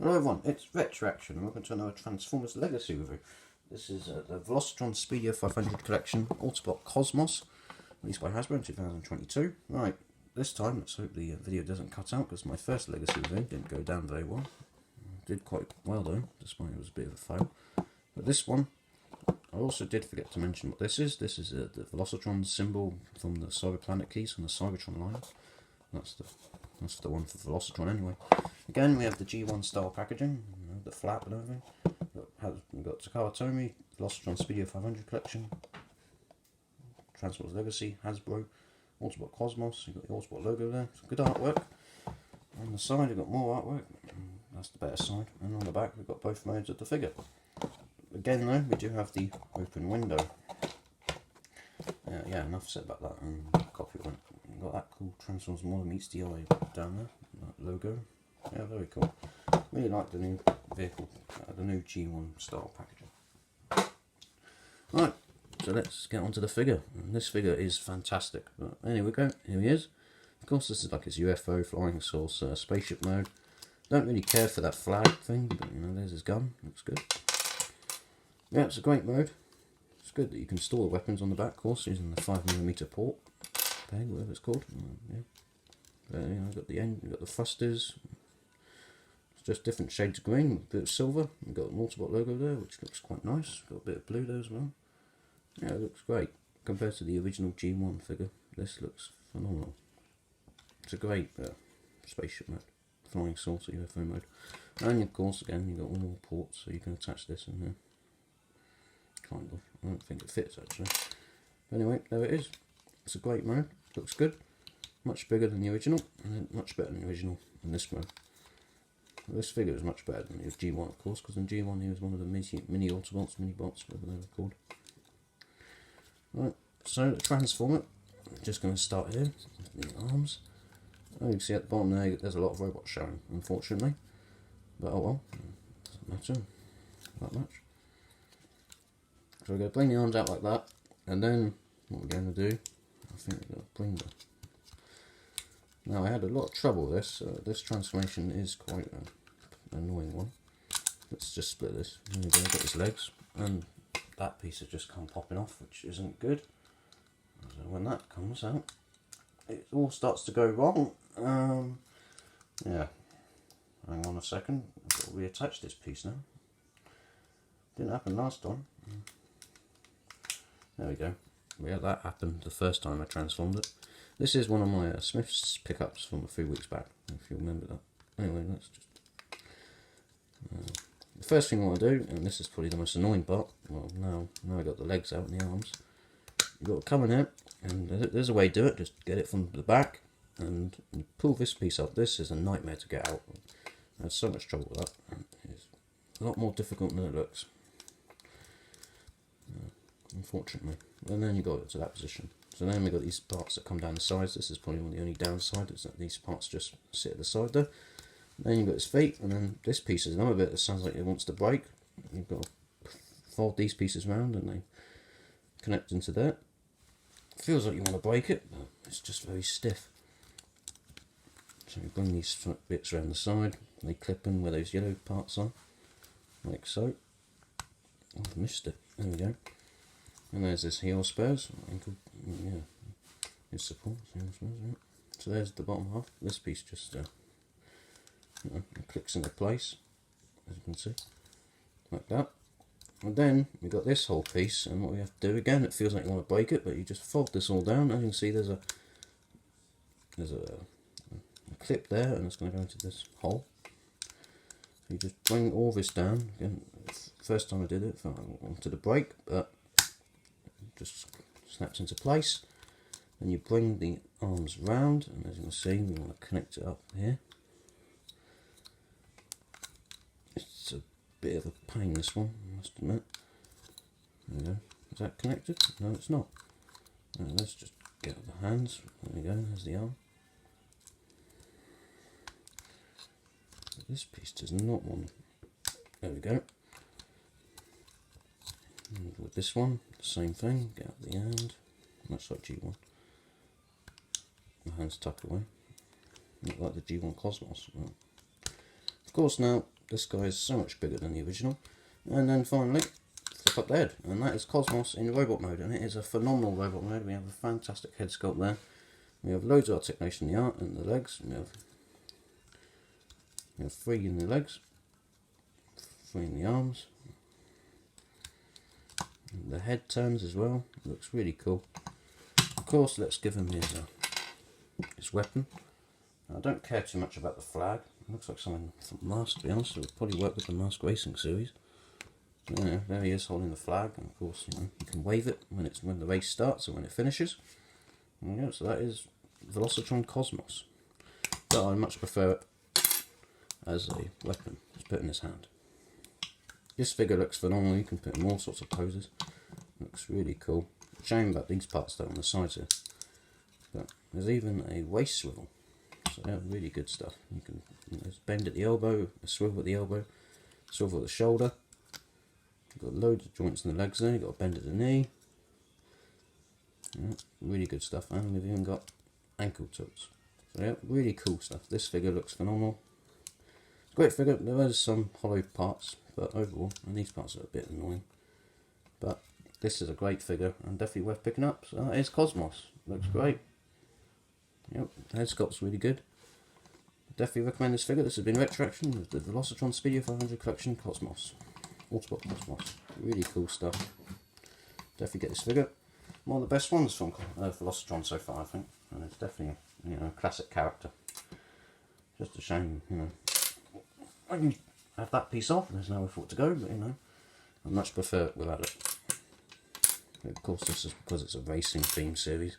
Hello everyone, it's Retroaction and welcome to another Transformers Legacy review. This is the Velocitron Speedia 500 collection, Autobot Cosmos, released by Hasbro in 2022. Right, this time, let's hope the video doesn't cut out because my first Legacy review didn't go down very well. Did quite well though, despite it was a bit of a fail. But this one, I also did forget to mention what this is. This is the Velocitron symbol from the Cyber Planet keys from the Cybertron line. That's the one for Velocitron anyway. Again, we have the G1 style packaging, you know, the flap and everything. We've got Takara Tomy, Velocitron Speedia 500 collection, Transformers Legacy, Hasbro, Autobot Cosmos. You've got the Autobot logo there. It's good artwork. On the side, you've got more artwork. That's the better side. And on the back, we've got both modes of the figure. Again, though, we do have the open window. Yeah, enough said about that. Copyright. You've got that cool Transformers Model Meets the Eye down there. That logo. Yeah, very cool. Really like the new vehicle, the new G1 style packaging. Right, so let's get onto the figure. And this figure is fantastic. But here we go. Here he is. Of course, this is like his UFO, flying saucer, spaceship mode. Don't really care for that flag thing, but you know, there's his gun. Looks good. Yeah, it's a great mode. It's good that you can store weapons on the back, of course, using the 5mm port peg, whatever it's called. Yeah. You know, got the end, you've got the thrusters. It's just different shades of green, a bit of silver. You've got an Autobot logo there, which looks quite nice. Got a bit of blue there as well. Yeah, it looks great compared to the original G1 figure. This looks phenomenal. It's a great spaceship mode, flying saucer UFO mode, and of course, again, you've got all more ports, so you can attach this in there. Kind of. I don't think it fits actually. But anyway, there it is. It's a great mode. Looks good. Much bigger than the original, and much better than the original in this mode. Well, this figure is much better than the G1, of course, because in G1 he was one of the mini Autobots, mini bots, whatever they were called. Right, so to transform it, I'm just going to start here with the arms. Oh, you can see at the bottom there, there's a lot of robots showing, unfortunately. But oh well, doesn't matter that much. So we're going to bring the arms out like that, and then what we're going to do, I think we're going to bring the... Now I had a lot of trouble with this. This transformation is quite an annoying one. Let's just split this. There we go, got his legs, and that piece has just come popping off, which isn't good. So when that comes out, it all starts to go wrong. Yeah, hang on a second, I've got to reattach this piece now. Didn't happen last time. There we go. Yeah, that happened the first time I transformed it. This is one of my Smith's pickups from a few weeks back, if you remember that. Anyway, let's just... the first thing I want to do, and this is probably the most annoying part, well, now I got the legs out and the arms. You've got to come in here, and there's a way to do it, just get it from the back, and you pull this piece up. This is a nightmare to get out. I had so much trouble with that. It's a lot more difficult than it looks. Unfortunately. And then you got it to that position. So then we've got these parts that come down the sides. This is probably one of the only downside, is that these parts just sit at the side there. And then you've got his feet, and then this piece is another bit that sounds like it wants to break. You've got to fold these pieces around and they connect into there. It feels like you want to break it, but it's just very stiff. So you bring these bits around the side, they clip in where those yellow parts are, like so. Oh, I've missed it. There we go. And there's this heel spurs, ankle, yeah, his support, heel spurs, right. So there's the bottom half. This piece just, you know, clicks into place, as you can see, like that. And then we've got this whole piece, and what we have to do, again, it feels like you want to break it, but you just fold this all down. As you can see, there's a clip there, and it's going to go into this hole. So you just bring all this down. Again, first time I did it, I wanted to break, but just snaps into place. Then you bring the arms round, and as you can see, we want to connect it up here. It's a bit of a pain, this one, I must admit. There we go. Is that connected? No, it's not. Right, let's just get out the hands. There we go, there's the arm. This piece does not want... There we go. And with this one, same thing, get out the hand, much like G1. The hands tucked away, look like the G1 Cosmos. Of course now, This guy is so much bigger than the original. And then finally, flip up the head, and that is Cosmos in robot mode, and it is a phenomenal robot mode. We have a fantastic head sculpt there. We have loads of articulation in the arm and the legs. We have 3 in the legs, 3 in the arms. And the head turns as well. Looks really cool. Of course, let's give him his weapon. I don't care too much about the flag. It looks like something from Mask, to be honest. It would probably work with the Mask Racing series. So, there he is holding the flag, and of course, you can wave it when the race starts and when it finishes. And, so that is Velocitron Cosmos. But I much prefer it as a weapon. Just put it in his hand. This figure looks phenomenal. You can put in all sorts of poses. Looks really cool. Shame about these parts though on the sides here. But there's even a waist swivel. So yeah, really good stuff. You can there's bend at the elbow, a swivel at the elbow, swivel at the shoulder. You've got loads of joints in the legs there. You've got a bend at the knee. Yeah, really good stuff. And we've even got ankle tilts. So yeah, really cool stuff. This figure looks phenomenal. Great figure. There is some hollow parts, but overall, and these parts are a bit annoying. But this is a great figure and definitely worth picking up. So that is Cosmos. Looks great. Yep, the head sculpt's really good. Definitely recommend this figure. This has been Retroaction with the Velocitron Speedia 500 Collection Cosmos. Autobot Cosmos. Really cool stuff. Definitely get this figure. One of the best ones from Velocitron so far, I think. And it's definitely a classic character. Just a shame, I can have that piece off. There's nowhere for it to go, but I much prefer it without it. Of course, this is because it's a racing theme series.